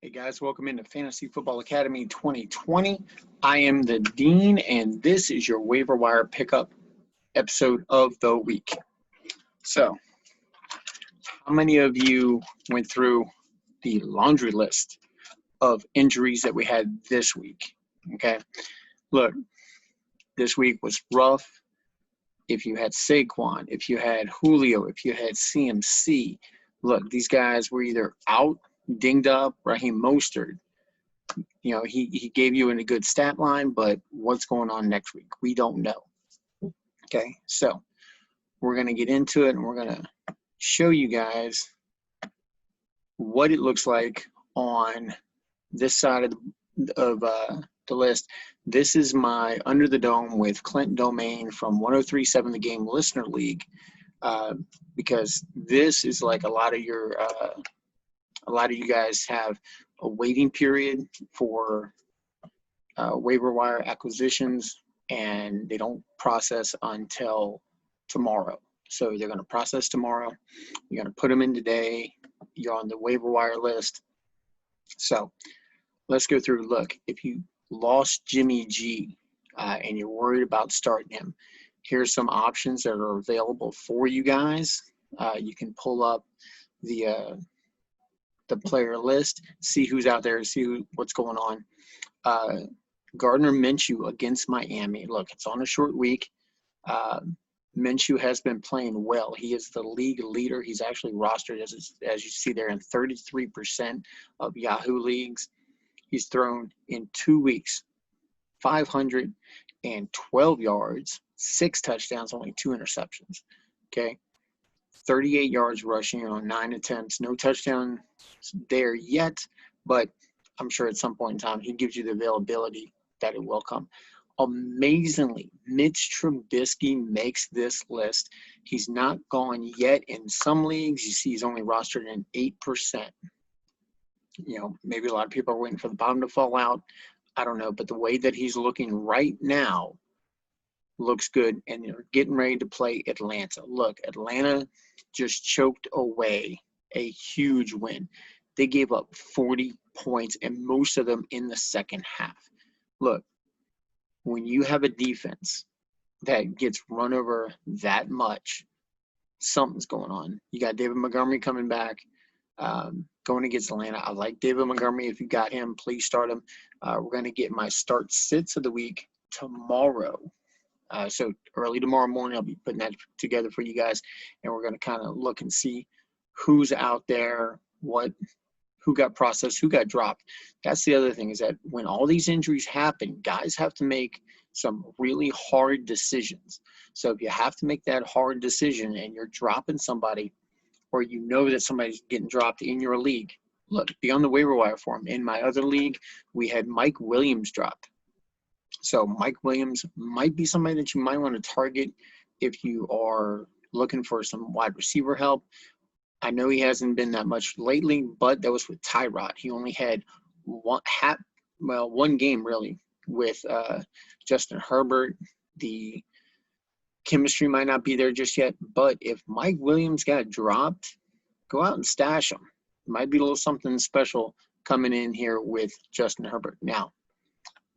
Hey guys, welcome into Fantasy Football Academy 2020. I am the Dean, and this is your waiver wire pickup episode of the week. So, how many of you went through the laundry list of injuries that we had this week? Okay, look, this week was rough. If you had Saquon, if you had Julio, if you had CMC, look, these guys were either out, dinged up. Raheem Mostert, he gave you in a good stat line, but what's going on next week? We don't know. Okay, so we're going to get into it, and we're going to show you guys what it looks like on this side of the list. This is my Under the Dome with Clint Domain from 103.7 The Game Listener League, because this is like a lot of you guys have a waiting period for waiver wire acquisitions, and they don't process until tomorrow. So they're going to process tomorrow. You're going to put them in today. You're on the waiver wire list. So let's go through. Look, if you lost Jimmy G and you're worried about starting him, here's some options that are available for you guys. You can pull up the player list, see who's out there, see what's going on. Gardner Minshew against Miami. Look, it's on a short week. Minshew has been playing well. He is the league leader. He's actually rostered, as you see there, in 33% of Yahoo leagues. He's thrown in 2 weeks 512 yards, 6 touchdowns, only 2 interceptions. Okay. 38 yards rushing on 9 attempts. No touchdown there yet, but I'm sure at some point in time he gives you the availability that it will come. Amazingly, Mitch Trubisky makes this list. He's not gone yet in some leagues. You see he's only rostered in 8%. Maybe a lot of people are waiting for the bottom to fall out. I don't know, but the way that he's looking right now looks good, and they're getting ready to play Atlanta. Look, Atlanta just choked away a huge win. They gave up 40 points, and most of them in the second half. Look, when you have a defense that gets run over that much, something's going on. You got David Montgomery coming back, going against Atlanta. I like David Montgomery. If you got him, please start him. We're going to get my start sits of the week tomorrow. So early tomorrow morning, I'll be putting that together for you guys, and we're going to kind of look and see who's out there, who got processed, who got dropped. That's the other thing, is that when all these injuries happen, guys have to make some really hard decisions. So if you have to make that hard decision and you're dropping somebody, or you know that somebody's getting dropped in your league, look, be on the waiver wire for him. In my other league, we had Mike Williams dropped. So Mike Williams might be somebody that you might want to target if you are looking for some wide receiver help. I know he hasn't been that much lately, but that was with Tyrod. He only had one game really with Justin Herbert. The chemistry might not be there just yet, but if Mike Williams got dropped, go out and stash him. Might be a little something special coming in here with Justin Herbert. Now,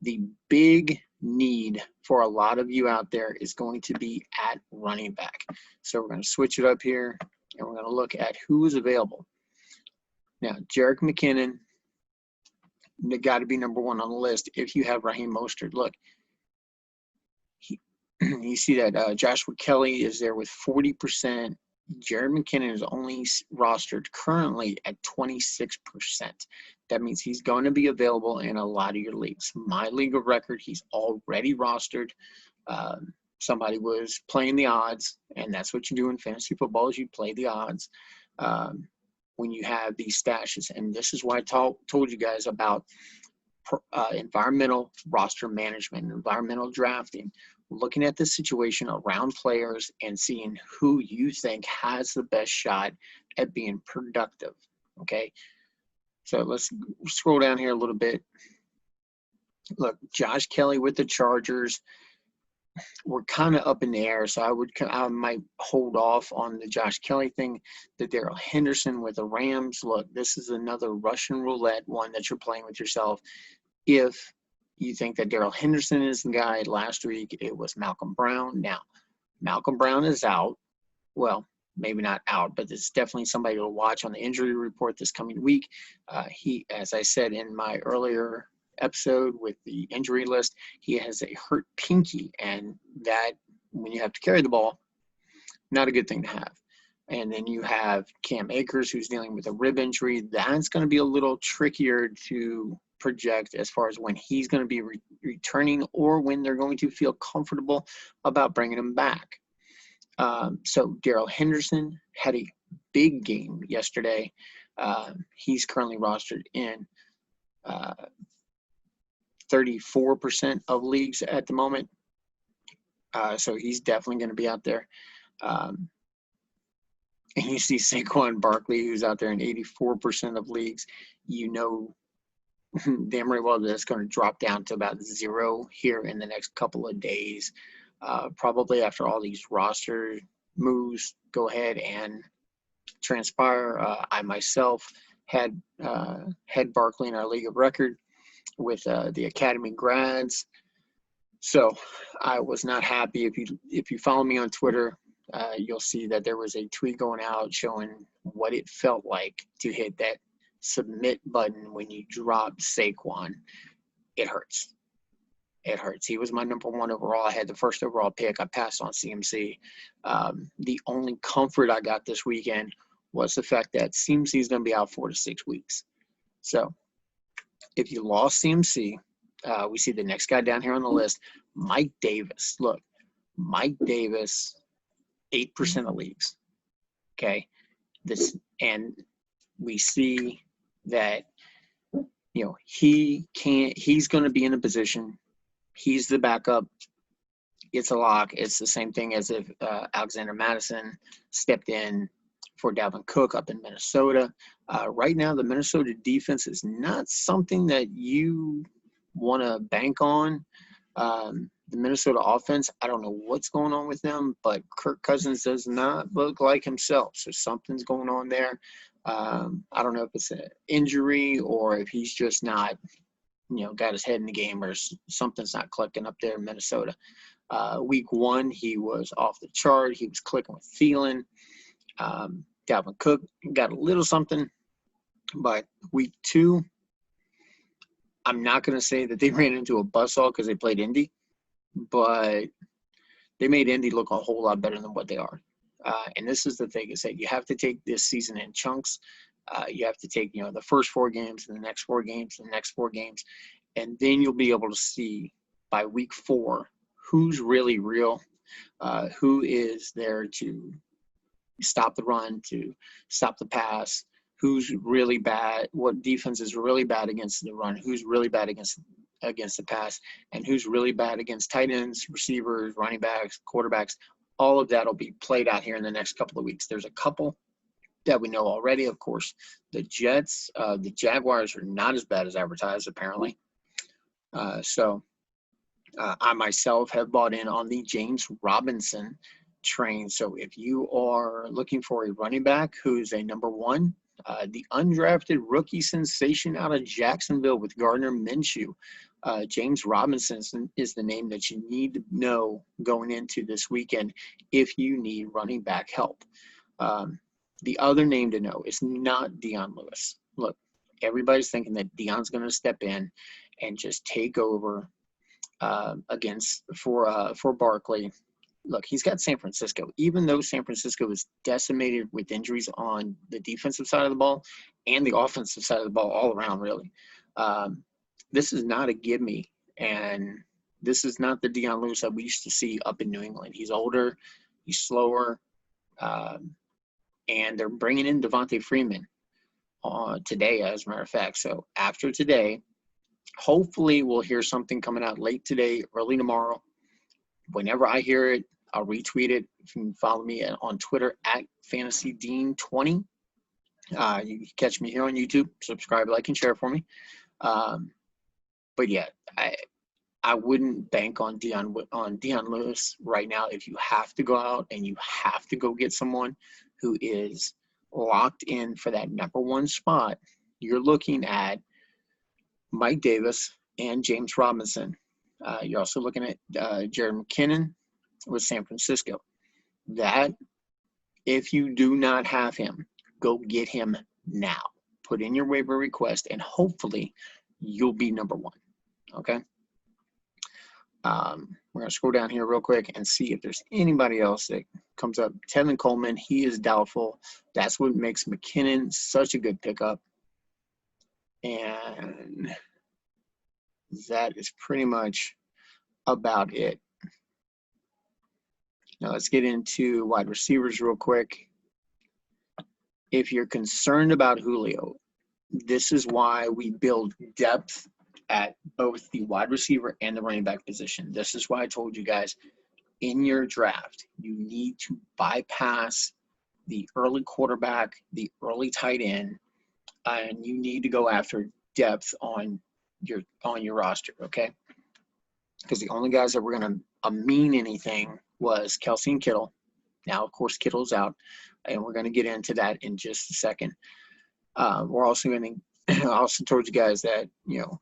the big need for a lot of you out there is going to be at running back. So we're going to switch it up here, and we're going to look at who is available. Now, Jerick McKinnon, they got to be number one on the list if you have Raheem Mostert. Look, you see that Joshua Kelly is there with 40%. Jerick McKinnon is only rostered currently at 26%. That means he's going to be available in a lot of your leagues. My league of record, he's already rostered. Somebody was playing the odds, and that's what you do in fantasy football, is you play the odds when you have these stashes. And this is why I told you guys about environmental roster management, environmental drafting, looking at the situation around players and seeing who you think has the best shot at being productive, okay? So let's scroll down here a little bit. Look, Josh Kelly with the Chargers. we're kind of up in the air. So I might hold off on the Josh Kelly thing. The Darrell Henderson with the Rams. Look, this is another Russian roulette one that you're playing with yourself. If you think that Darrell Henderson is the guy, last week it was Malcolm Brown. Now, Malcolm Brown is out. Well, maybe not out, but it's definitely somebody to watch on the injury report this coming week. He, as I said in my earlier episode with the injury list, he has a hurt pinky, and that, when you have to carry the ball, not a good thing to have. And then you have Cam Akers, who's dealing with a rib injury. That's going to be a little trickier to project as far as when he's going to be returning or when they're going to feel comfortable about bringing him back. So Darrell Henderson had a big game yesterday. He's currently rostered in 34% of leagues at the moment. So he's definitely going to be out there. And you see Saquon Barkley, who's out there in 84% of leagues. You know damn right well that's going to drop down to about 0 here in the next couple of days. Probably after all these roster moves go ahead and transpire. I myself had Barkley in our league of record with the academy grads, so I was not happy. If you follow me on Twitter, you'll see that there was a tweet going out showing what it felt like to hit that submit button when you drop Saquon. It hurts. It hurts. He was my number 1 overall. I had the first overall pick. I passed on CMC. The only comfort I got this weekend was the fact that CMC is going to be out 4 to 6 weeks. So if you lost CMC, we see the next guy down here on the list, Mike Davis. Look, Mike Davis, 8% of leagues. Okay. And we see that, he's going to be in a position. He's the backup. It's a lock. It's the same thing as if Alexander Mattison stepped in for Dalvin Cook up in Minnesota. Right now, the Minnesota defense is not something that you want to bank on. The Minnesota offense, I don't know what's going on with them, but Kirk Cousins does not look like himself. So something's going on there. I don't know if it's an injury or if he's just not got his head in the game, or something's not clicking up there in Minnesota. Week 1, he was off the chart. He was clicking with Thielen. Dalvin Cook got a little something, but week 2, I'm not going to say that they ran into a buzzsaw because they played Indy, but they made Indy look a whole lot better than what they are. And this is the thing, is that you have to take this season in chunks. You have to take, the first 4 games and the next 4 games and the next 4 games, and then you'll be able to see by week 4 who's really real, who is there to stop the run, to stop the pass, who's really bad, what defense is really bad against the run, who's really bad against the pass, and who's really bad against tight ends, receivers, running backs, quarterbacks. All of that will be played out here in the next couple of weeks. There's a couple that we know already, of course. The Jets, the Jaguars are not as bad as advertised, apparently. So I myself have bought in on the James Robinson train. So if you are looking for a running back who's a number 1, the undrafted rookie sensation out of Jacksonville with Gardner Minshew, James Robinson is the name that you need to know going into this weekend if you need running back help. The other name to know is not Dion Lewis. Look, everybody's thinking that Dion's going to step in and just take over for Barkley. Look, he's got San Francisco. Even though San Francisco is decimated with injuries on the defensive side of the ball and the offensive side of the ball all around, really, this is not a gimme. And this is not the Dion Lewis that we used to see up in New England. He's older. He's slower. And they're bringing in Devontae Freeman today, as a matter of fact. So after today, hopefully we'll hear something coming out late today, early tomorrow. Whenever I hear it, I'll retweet it. You can follow me on Twitter at FantasyDean20. You can catch me here on YouTube. Subscribe, like, and share for me. But yeah, I wouldn't bank on Dion Lewis right now. If you have to go out and you have to go get someone who is locked in for that #1 spot, you're looking at Mike Davis and James Robinson. You're also looking at Jared McKinnon with San Francisco. That, if you do not have him, go get him now. Put in your waiver request, and hopefully you'll be #1. Okay? We're going to scroll down here real quick and see if there's anybody else that comes up. Tevin Coleman, he is doubtful. That's what makes McKinnon such a good pickup. And that is pretty much about it. Now let's get into wide receivers real quick. If you're concerned about Julio, this is why we build depth at both the wide receiver and the running back position. This is why I told you guys in your draft, you need to bypass the early quarterback, the early tight end, and you need to go after depth on your roster, okay? Because the only guys that were going to mean anything was Kelsey and Kittle. Now, of course, Kittle's out, and we're going to get into that in just a second. We're also going to – I also told you guys that, you know,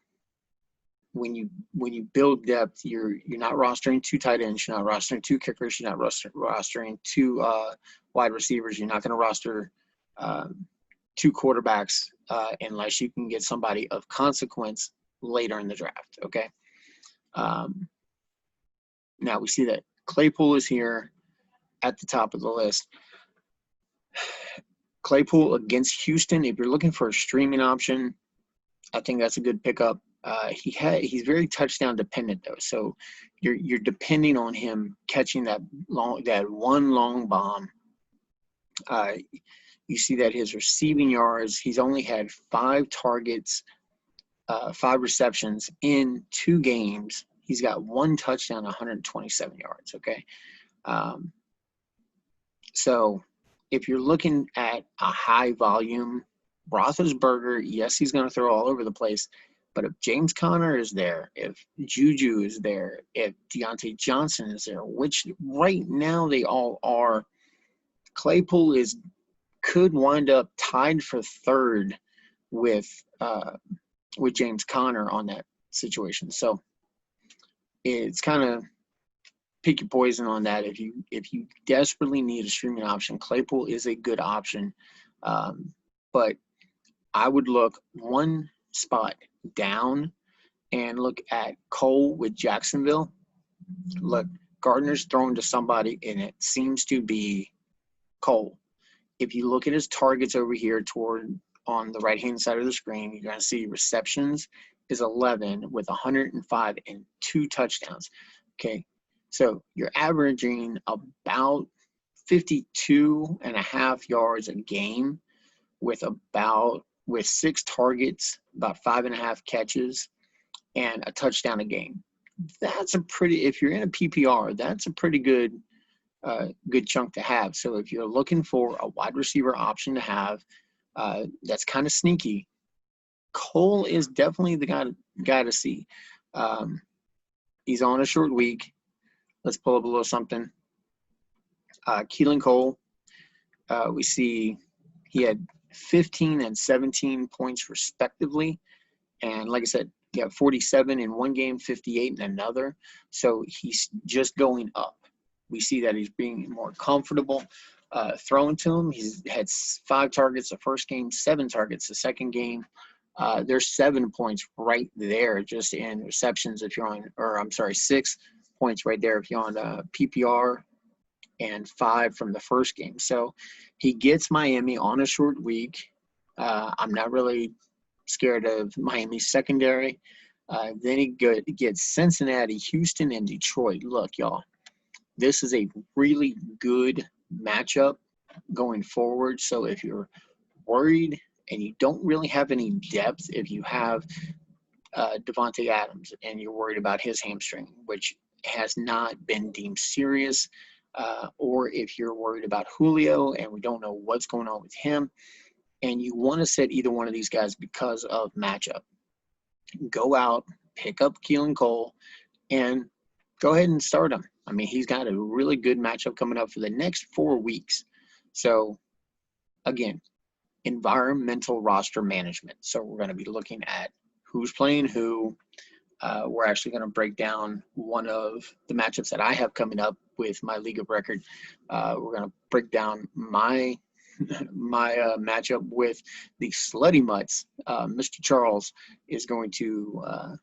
when you build depth, you're not rostering 2 tight ends, you're not rostering 2 kickers, you're not rostering 2 wide receivers. You're not going to roster 2 quarterbacks unless you can get somebody of consequence later in the draft, okay? Now we see that Claypool is here at the top of the list. Claypool against Houston, if you're looking for a streaming option, I think that's a good pickup. He's very touchdown dependent though, so you're depending on him catching that one long bomb. You see that his receiving yards, he's only had 5 targets, 5 receptions in 2 games. He's got 1 touchdown, 127 yards. Okay, so if you're looking at a high volume, Roethlisberger, yes, he's going to throw all over the place. But if James Conner is there, if Juju is there, if Deontay Johnson is there, which right now they all are, Claypool could wind up tied for 3rd with James Conner on that situation. So it's kind of pick your poison on that. If you desperately need a streaming option, Claypool is a good option. But I would look one spot down and look at Cole with Jacksonville. Look, Gardner's thrown to somebody, and it seems to be Cole. If you look at his targets over here on the right-hand side of the screen, you're going to see receptions is 11 with 105 and 2 touchdowns. Okay, so you're averaging about 52.5 yards a game with 6 targets, about 5.5 catches, and a touchdown a game. That's if you're in a PPR, that's a pretty good chunk to have. So if you're looking for a wide receiver option to have, that's kind of sneaky, Cole is definitely the guy to see. He's on a short week. Let's pull up a little something. Keelan Cole, we see he had 15 and 17 points respectively. And like I said, he had 47 in one game, 58 in another. So he's just going up. We see that he's being more comfortable throwing to him. He's had 5 targets the first game, 7 targets the second game. There's 7 points right there just in receptions if you're on, 6 points right there if you're on PPR, and 5 from the first game. So he gets Miami on a short week. I'm not really scared of Miami's secondary. Then he gets Cincinnati, Houston, and Detroit. Look, y'all, this is a really good matchup going forward. So if you're worried and you don't really have any depth, if you have Devontae Adams and you're worried about his hamstring, which has not been deemed serious, or if you're worried about Julio and we don't know what's going on with him, and you want to set either one of these guys because of matchup, go out, pick up Keelan Cole, and go ahead and start him. I mean, he's got a really good matchup coming up for the next 4 weeks. So, again, environmental roster management. So we're going to be looking at who's playing who. We're actually going to break down one of the matchups that I have coming up with my league of record. We're going to break down my matchup with the Slutty Mutts. Mr. Charles is going to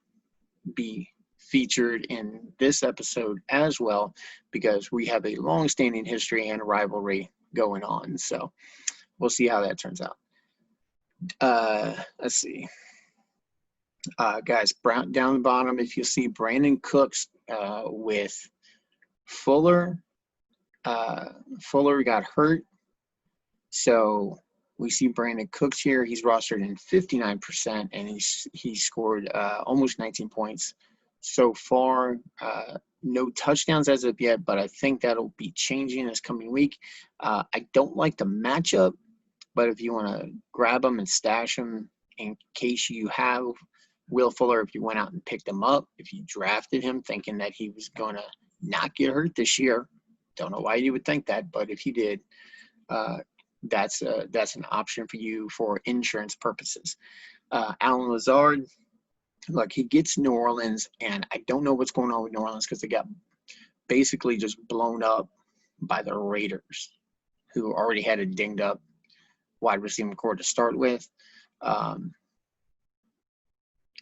be featured in this episode as well, because we have a long-standing history and rivalry going on. So we'll see how that turns out. Let's see. Guys, down the bottom, if you see Brandon Cooks with Fuller. Fuller got hurt. So we see Brandon Cooks here. He's rostered in 59%, and he scored almost 19 points so far. No touchdowns as of yet, but I think that'll be changing this coming week. I don't like the matchup, but if you want to grab him and stash him in case you have Will Fuller, if you went out and picked him up, if you drafted him thinking that he was going to not get hurt this year, don't know why you would think that, but if you did, that's an option for you for insurance purposes. Alan Lazard, look, he gets New Orleans, and I don't know what's going on with New Orleans because they got basically just blown up by the Raiders, who already had a dinged up wide receiving core to start with.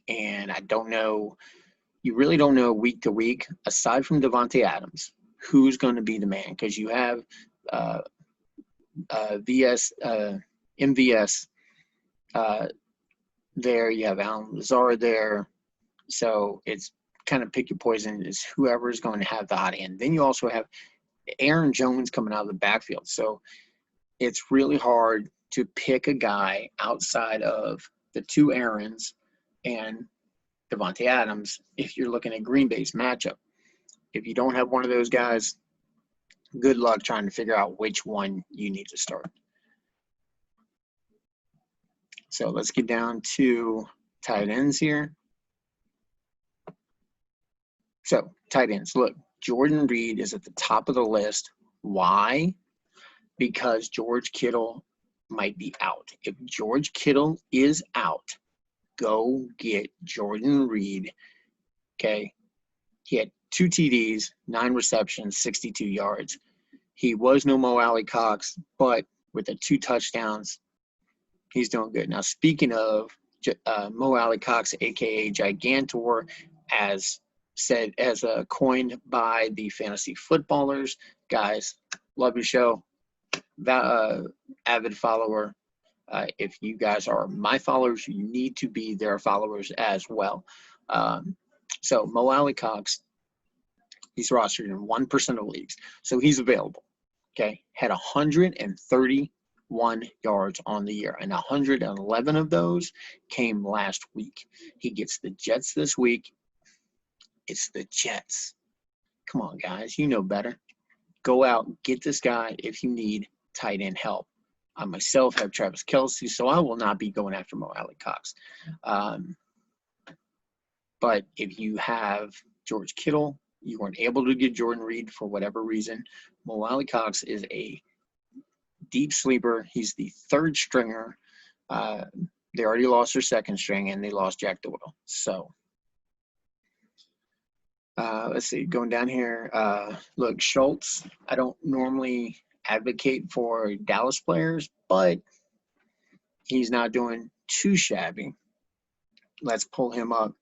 And I don't know, you really don't know week to week, aside from Devontae Adams, who's going to be the man, because you have MVS there, you have Alan Lazard there, so it's kind of pick your poison. Is whoever is going to have the hot end. Then you also have Aaron Jones coming out of the backfield, so it's really hard to pick a guy outside of the two Aarons and Devontae Adams if you're looking at Green Bay's matchup. If you don't have one of those guys, good luck trying to figure out which one you need to start. So let's get down to tight ends here. So tight ends, look, Jordan Reed is at the top of the list. Why? Because George Kittle might be out. If George Kittle is out, go get Jordan Reed. Okay. He had 2 TDs, 9 receptions, 62 yards. He was no Mo Alley Cox, but with the 2 touchdowns, he's doing good. Now, speaking of Mo Alley Cox, a.k.a. Gigantor, as coined by the fantasy footballers, guys, love your show. Avid follower. If you guys are my followers, you need to be their followers as well. So Mo Alley Cox, he's rostered in 1% of leagues, so he's available. Okay, had 131 yards on the year, and 111 of those came last week. He gets the Jets this week. It's the Jets. Come on, guys, you know better. Go out, get this guy if you need tight end help. I myself have Travis Kelce, so I will not be going after Mo Alley Cox. But if you have George Kittle, you weren't able to get Jordan Reed for whatever reason, Mo Alley Cox is a deep sleeper. He's the 3rd stringer. They already lost their 2nd string, and they lost Jack Doyle. So let's see, going down here. Look, Schultz, I don't normally advocate for Dallas players, but he's not doing too shabby. Let's pull him up.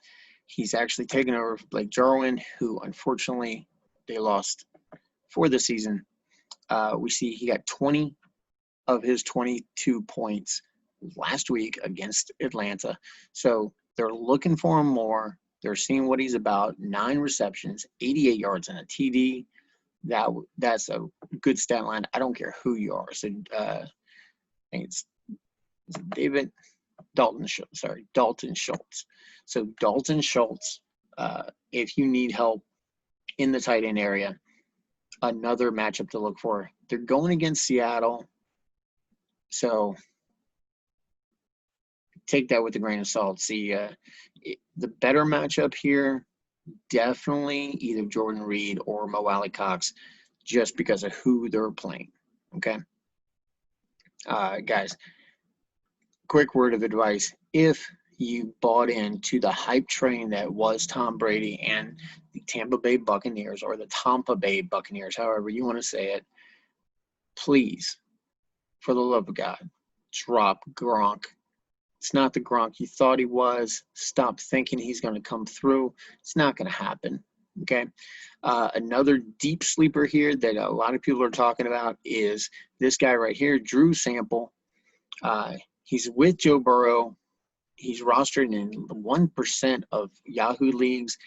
He's actually taken over Blake Jarwin, who unfortunately they lost for the season. We see he got 20 of his 22 points last week against Atlanta. So they're looking for him more. They're seeing what he's about. 9 receptions, 88 yards, and a TD. That's a good stat line. I don't care who you are. So I think it's Dalton Schultz. So Dalton Schultz, if you need help in the tight end area, another matchup to look for. They're going against Seattle, so take that with a grain of salt. See, the better matchup here, definitely either Jordan Reed or Mo Alley Cox, just because of who they're playing. Okay, guys. Quick word of advice: if you bought into the hype train that was Tom Brady and the Tampa Bay Buccaneers, or the Tampa Bay Buccaneers, however you want to say it, please, for the love of God, drop Gronk. It's not the Gronk you thought he was. Stop thinking he's going to come through. It's not going to happen. Okay. Another deep sleeper here that a lot of people are talking about is this guy right here, Drew Sample. He's with Joe Burrow. He's rostered in 1% of Yahoo leagues.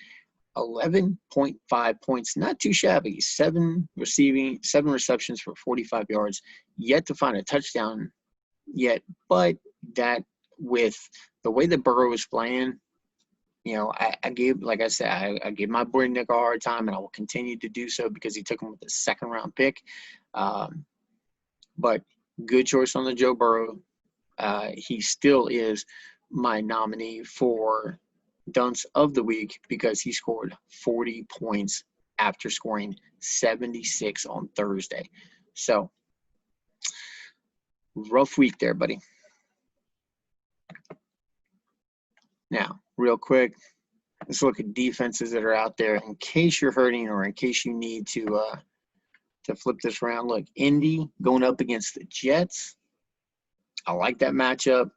11.5 points, not too shabby. 7 receptions for 45 yards. Yet to find a touchdown yet, but that with the way that Burrow is playing, you know, I gave, like I said, I gave my boy Nick a hard time, and I will continue to do so because he took him with the 2nd-round pick. But good choice on the Joe Burrow. He still is my nominee for dunce of the week because he scored 40 points after scoring 76 on Thursday. So, rough week there, buddy. Now, real quick, let's look at defenses that are out there in case you're hurting or in case you need to flip this around. Look, Indy going up against the Jets. I like that matchup.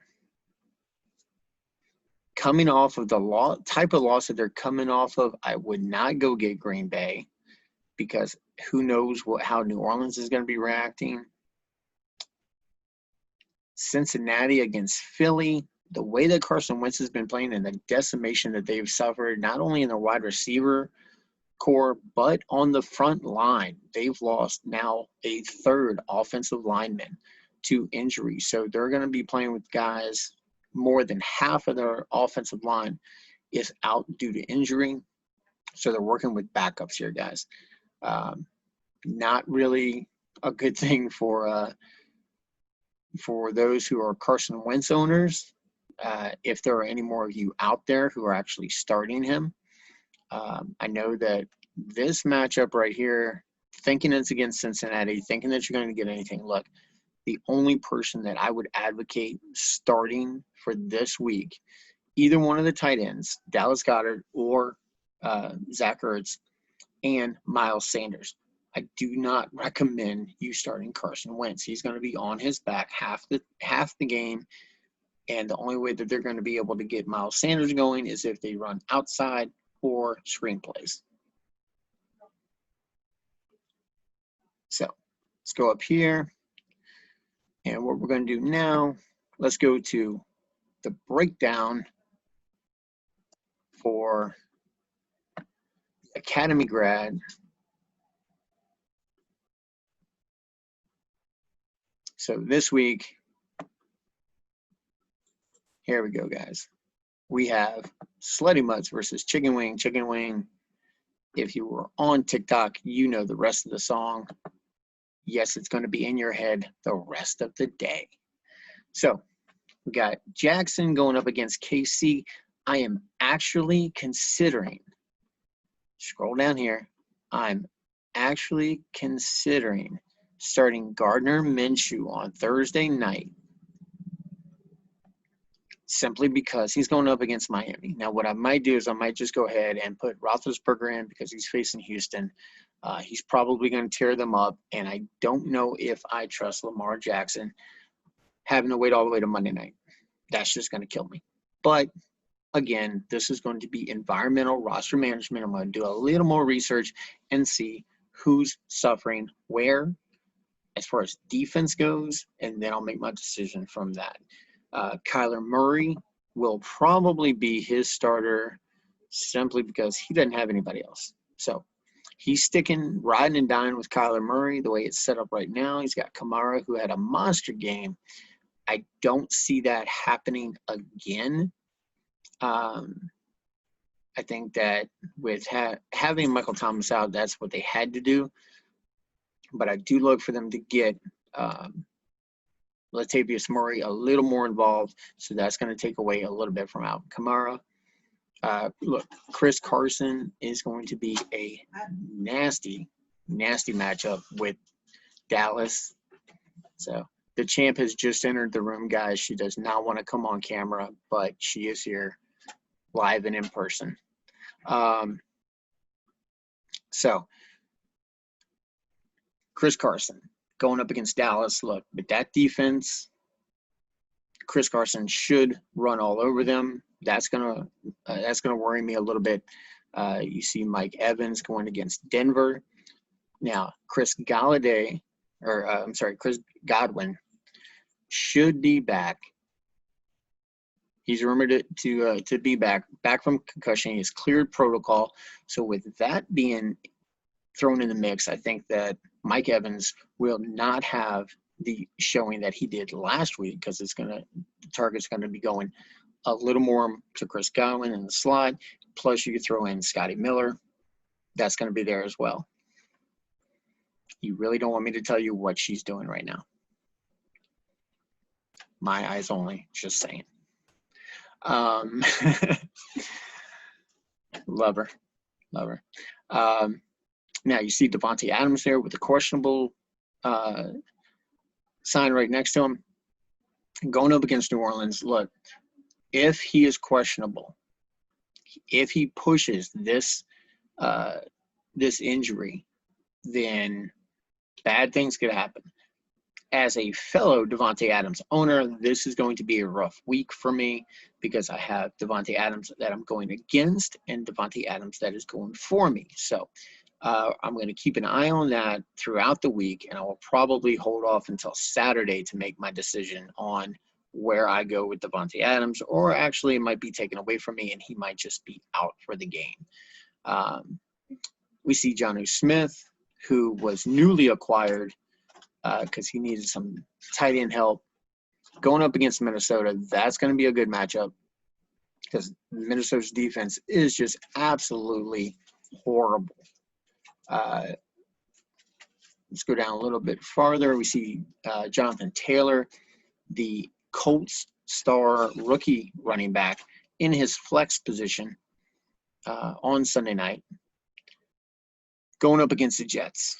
Coming off of the type of loss that they're coming off of, I would not go get Green Bay because who knows how New Orleans is going to be reacting. Cincinnati against Philly. The way that Carson Wentz has been playing and the decimation that they've suffered, not only in their wide receiver core, but on the front line. They've lost now a 3rd offensive lineman to injury. So they're going to be playing with guys. More than half of their offensive line is out due to injury. So they're working with backups here, guys. Not really a good thing for those who are Carson Wentz owners. If there are any more of you out there who are actually starting him, I know that this matchup right here, thinking it's against Cincinnati, thinking that you're going to get anything, look, the only person that I would advocate starting for this week, either one of the tight ends, Dallas Goedert or Zach Ertz, and Miles Sanders. I do not recommend you starting Carson Wentz. He's going to be on his back half the game, and the only way that they're going to be able to get Miles Sanders going is if they run outside or screenplays. So let's go up here. And what we're going to do now, let's go to the breakdown for Academy grad. So this week, here we go, guys. We have Slutty Mutts versus Chicken Wing. Chicken Wing, if you were on TikTok, you know the rest of the song. Yes, it's going to be in your head the rest of the day. So we got Jackson going up against KC. I am actually considering, scroll down here, I'm actually considering starting Gardner Minshew on Thursday night simply because he's going up against Miami. Now, what I might do is I might just go ahead and put Roethlisberger in because he's facing Houston. He's probably going to tear them up, and I don't know if I trust Lamar Jackson having to wait all the way to Monday night. That's just going to kill me. But, again, this is going to be environmental roster management. I'm going to do a little more research and see who's suffering where as far as defense goes, and then I'll make my decision from that. Kyler Murray will probably be his starter simply because he doesn't have anybody else. So he's riding and dying with Kyler Murray the way it's set up right now. He's got Kamara, who had a monster game. I don't see that happening again. I think that with having Michael Thomas out, that's what they had to do. But I do look for them to get Latavius Murray a little more involved, so that's going to take away a little bit from Alvin Kamara. Look, Chris Carson is going to be a nasty, nasty matchup with Dallas. So the champ has just entered the room, guys. She does not want to come on camera, but she is here live and in person. So Chris Carson going up against Dallas. Look, with that defense, Chris Carson should run all over them. That's gonna worry me a little bit. You see Mike Evans going against Denver. Now, Chris Godwin should be back. He's rumored to be back from concussion. He's cleared protocol. So with that being thrown in the mix, I think that Mike Evans will not have the showing that he did last week, because the target's gonna be going a little more to Chris Godwin in the slot. Plus, you could throw in Scotty Miller. That's going to be there as well. You really don't want me to tell you what she's doing right now. My eyes only, just saying. Love her. Now, you see Davante Adams there with the questionable sign right next to him. Going up against New Orleans, look, if he is questionable, if he pushes this injury, then bad things could happen. As a fellow Davante Adams owner, this is going to be a rough week for me, because I have Davante Adams that I'm going against and Davante Adams that is going for me. So I'm going to keep an eye on that throughout the week, and I will probably hold off until Saturday to make my decision on where I go with Davante Adams, or actually it might be taken away from me and he might just be out for the game. We see Jonnu Smith, who was newly acquired because he needed some tight end help, going up against Minnesota. That's going to be a good matchup, because Minnesota's defense is just absolutely horrible. Let's go down a little bit farther. We see Jonathan Taylor, the Colts star rookie running back, in his flex position on Sunday night, going up against the Jets.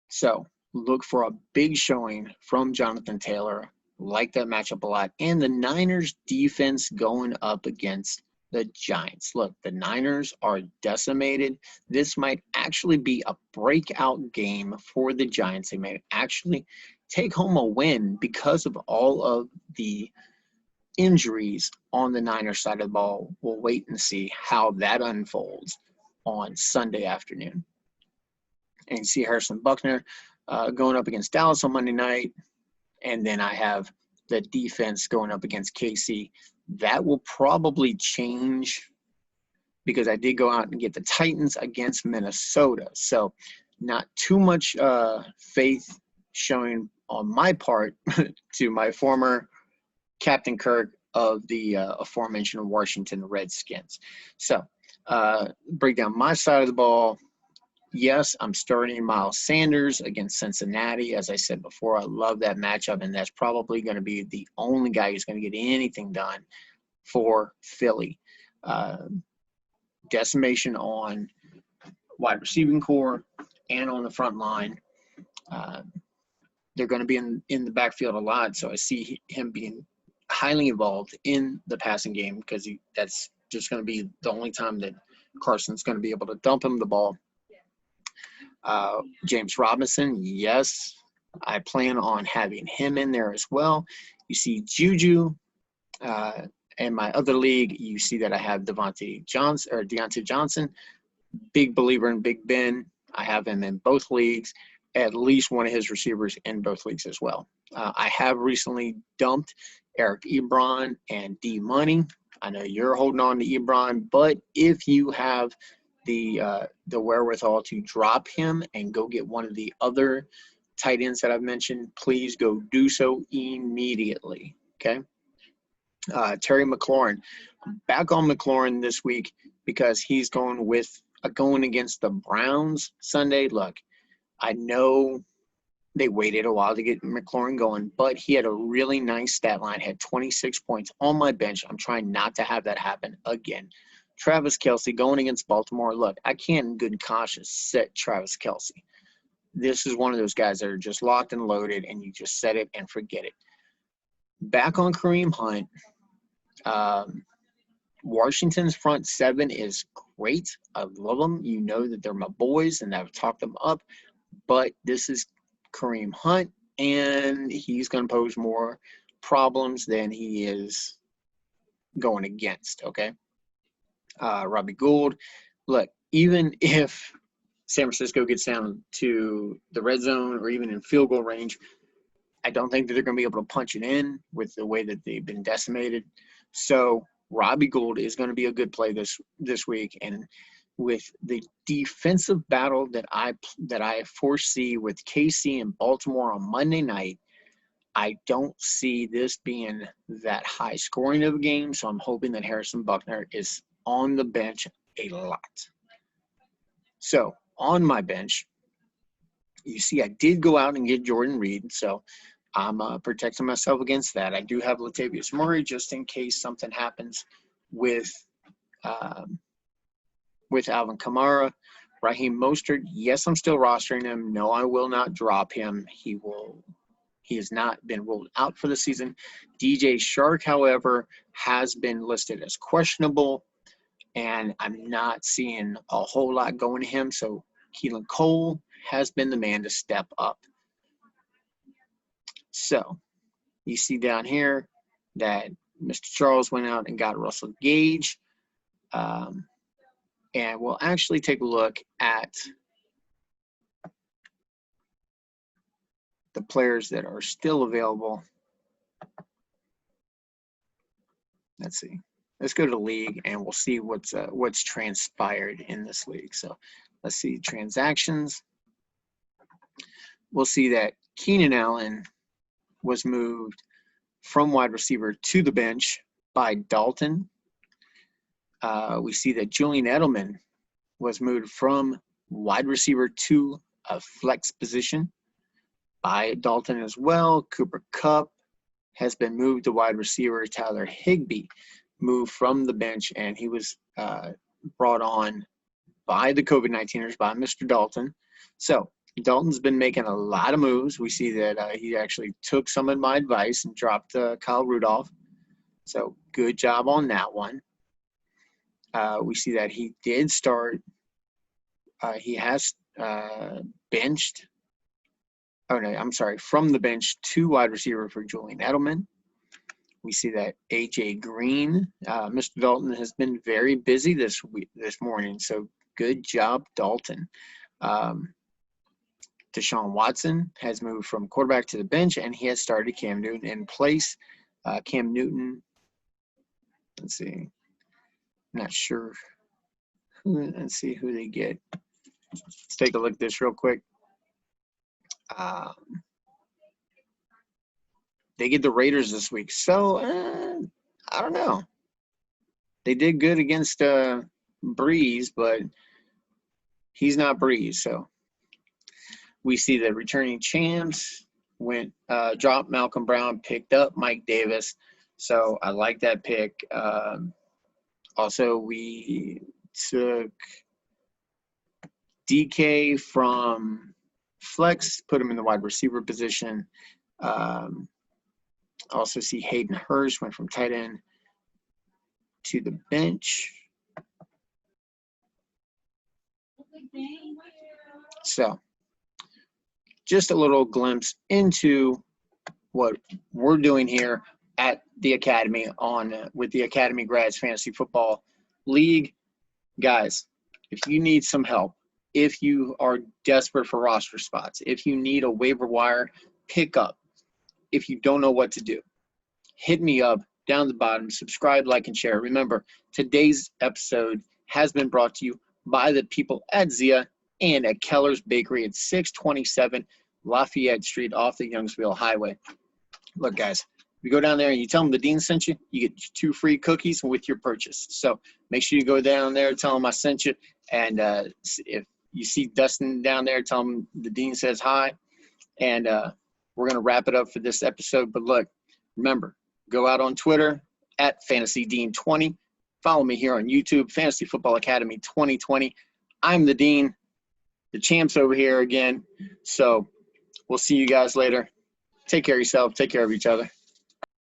So look for a big showing from Jonathan Taylor. Like that matchup a lot. And the Niners defense going up against the Giants. Look, the Niners are decimated. This might actually be a breakout game for the Giants. They may actually take home a win because of all of the injuries on the Niners side of the ball. We'll wait and see how that unfolds on Sunday afternoon. And you see Harrison Buckner going up against Dallas on Monday night. And then I have the defense going up against KC. That will probably change, because I did go out and get the Titans against Minnesota. So not too much faith showing on my part to my former Captain Kirk of the aforementioned Washington Redskins. So break down my side of the ball. Yes, I'm starting Miles Sanders against Cincinnati. As I said before, I love that matchup, and that's probably going to be the only guy who's going to get anything done for Philly. Decimation on wide receiving core and on the front line. They're going to be in the backfield a lot, so I see him being highly involved in the passing game, because that's just going to be the only time that Carson's going to be able to dump him the ball. James Robinson, yes, I plan on having him in there as well. You see Juju. In my other league, you see that I have Deontay Johnson. Big believer in Big Ben. I have him in both leagues, at least one of his receivers in both leagues as well. I have recently dumped Eric Ebron and D Money. I know you're holding on to Ebron, but if you have the wherewithal to drop him and go get one of the other tight ends that I've mentioned, please go do so immediately. Okay. Terry McLaurin, back on McLaurin this week, because he's going against the Browns Sunday. Look, I know they waited a while to get McLaurin going, but he had a really nice stat line, had 26 points on my bench. I'm trying not to have that happen again. Travis Kelce going against Baltimore. Look, I can't in good conscience set Travis Kelce. This is one of those guys that are just locked and loaded, and you just set it and forget it. Back on Kareem Hunt, Washington's front seven is great. I love them. You know that they're my boys, and I've talked them up. But this is Kareem Hunt, and he's going to pose more problems than he is going against, okay? Robbie Gould, look, even if San Francisco gets down to the red zone or even in field goal range, I don't think that they're going to be able to punch it in with the way that they've been decimated. So Robbie Gould is going to be a good play this week, and with the defensive battle that I foresee with KC and Baltimore on Monday night, I don't see this being that high scoring of a game. So I'm hoping that Harrison Buckner is on the bench a lot. So on my bench, you see I did go out and get Jordan Reed, so I'm protecting myself against that. I do have Latavius Murray just in case something happens with Alvin Kamara. Raheem Mostert, yes, I'm still rostering him. No, I will not drop him. He has not been ruled out for the season. DJ Shark, however, has been listed as questionable, and I'm not seeing a whole lot going to him. So Keelan Cole has been the man to step up. So you see down here that Mr. Charles went out and got Russell Gage. And we'll actually take a look at the players that are still available. Let's see. Let's go to the league, and we'll see what's transpired in this league. So let's see transactions. We'll see that Keenan Allen was moved from wide receiver to the bench by Dalton. We see that Julian Edelman was moved from wide receiver to a flex position by Dalton as well. Cooper Kupp has been moved to wide receiver. Tyler Higbee moved from the bench, and he was brought on by the COVID-19ers, by Mr. Dalton. So Dalton's been making a lot of moves. We see that he actually took some of my advice and dropped Kyle Rudolph. So good job on that one. We see that he did start. He has benched. Oh, no, I'm sorry. From the bench to wide receiver for Julian Edelman. We see that A.J. Green, Mr. Dalton has been very busy this morning. So good job, Dalton. Deshaun Watson has moved from quarterback to the bench, and he has started Cam Newton in place. Cam Newton, let's see. Not sure. Let's see who they get. Let's take a look at this real quick. They get the Raiders this week. So, I don't know. They did good against Breeze, but he's not Breeze. So, we see the returning champs dropped Malcolm Brown, picked up Mike Davis. So, I like that pick. Also, we took DK from flex, put him in the wide receiver position. Also see Hayden Hurst went from tight end to the bench. So just a little glimpse into what we're doing here at the Academy with the Academy Grads Fantasy Football League. Guys, if you need some help, if you are desperate for roster spots, if you need a waiver wire pickup, if you don't know what to do, hit me up down the bottom. Subscribe, like, and share. Remember, today's episode has been brought to you by the people at Zia and at Keller's Bakery at 627 Lafayette Street off the Youngsville Highway. Look, guys, you go down there and you tell them the Dean sent you, you get 2 free cookies with your purchase. So make sure you go down there, tell them I sent you. And if you see Dustin down there, tell him the Dean says hi. And we're going to wrap it up for this episode. But look, remember, go out on Twitter at FantasyDean20. Follow me here on YouTube, Fantasy Football Academy 2020. I'm the Dean. The champ's over here again. So we'll see you guys later. Take care of yourself. Take care of each other.